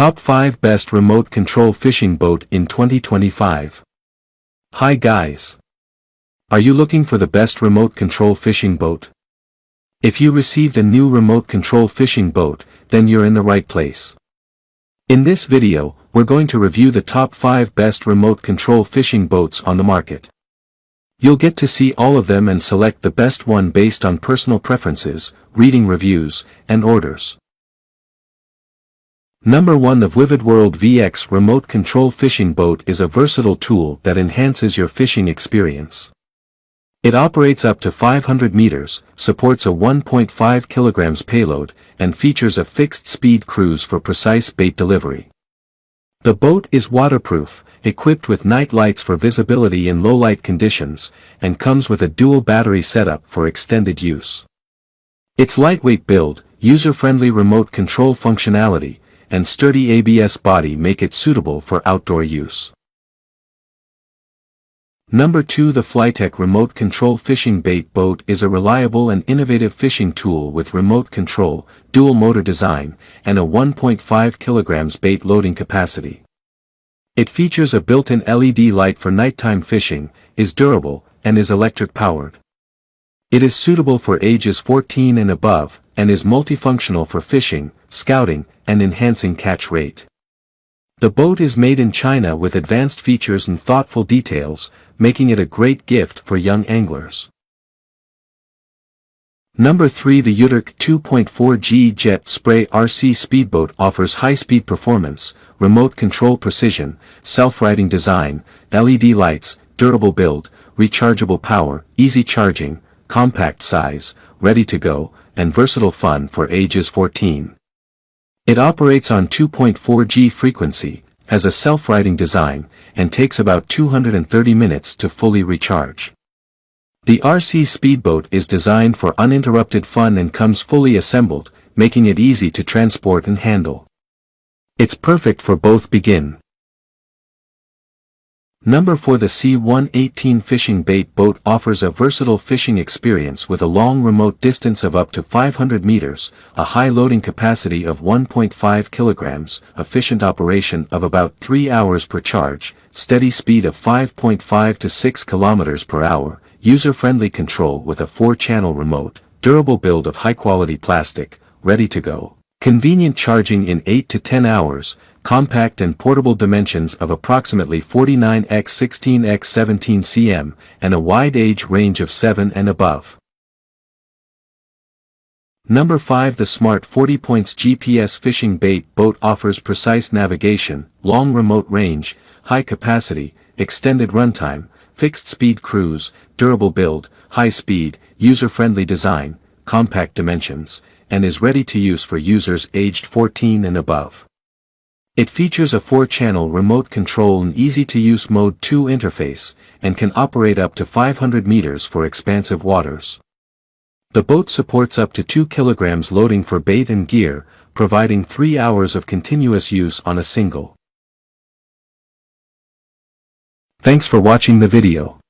Top 5 Best Remote Control Fishing Boat in 2025. Hi guys! Are you looking for the best remote control fishing boat? If you received a new remote control fishing boat, then you're in the right place. In this video, we're going to review the top 5 best remote control fishing boats on the market. You'll get to see all of them and select the best one based on personal preferences, reading reviews, and orders. Number 1. The VWVIVIDWORLD Remote Control Fishing Boat is a versatile tool that enhances your fishing experience. It operates up to 500 meters, supports a 1.5 kilograms payload, and features a fixed-speed cruise for precise bait delivery. The boat is waterproof, equipped with night lights for visibility in low-light conditions, and comes with a dual battery setup for extended use. Its lightweight build, user-friendly remote control functionality, and sturdy ABS body make it suitable for outdoor use. Number 2. The Flytec Remote Control Fishing Bait Boat is a reliable and innovative fishing tool with remote control, dual motor design, and a 1.5 kilograms bait loading capacity. It features a built-in LED light for nighttime fishing, is durable, and is electric powered. It is suitable for ages 14 and above, and is multifunctional for fishing, scouting, and enhancing catch rate. The boat is made in China with advanced features and thoughtful details, making it a great gift for young anglers. Number 3. The UDIRC 2.4G Jet Spray RC Speedboat offers high-speed performance, remote control precision, self-righting design, LED lights, durable build, rechargeable power, easy charging, compact size, ready to go, and versatile fun for ages 14. It operates on 2.4G frequency, has a self-righting design, and takes about 230 minutes to fully recharge. The RC Speedboat is designed for uninterrupted fun and comes fully assembled, making it easy to transport and handle. It's perfect for both begin. Number 4. The C118 Fishing Bait Boat offers a versatile fishing experience with a long remote distance of up to 500 meters, a high loading capacity of 1.5 kilograms, efficient operation of about 3 hours per charge, steady speed of 5.5 to 6 kilometers per hour, user-friendly control with a 4-channel remote, durable build of high-quality plastic, ready to go, convenient charging in 8 to 10 hours, compact and portable dimensions of approximately 49 x 16 x 17 cm, and a wide age range of 7 and above. Number 5. The Smart 40 Points GPS Fishing Bait Boat offers precise navigation, long remote range, high capacity, extended runtime, fixed speed cruise, durable build, high speed, user-friendly design, compact dimensions, and is ready to use for users aged 14 and above. It features a 4-channel remote control and easy-to-use Mode 2 interface, and can operate up to 500 meters for expansive waters. The boat supports up to 2 kilograms loading for bait and gear, providing 3 hours of continuous use on a single. Thanks for watching the video.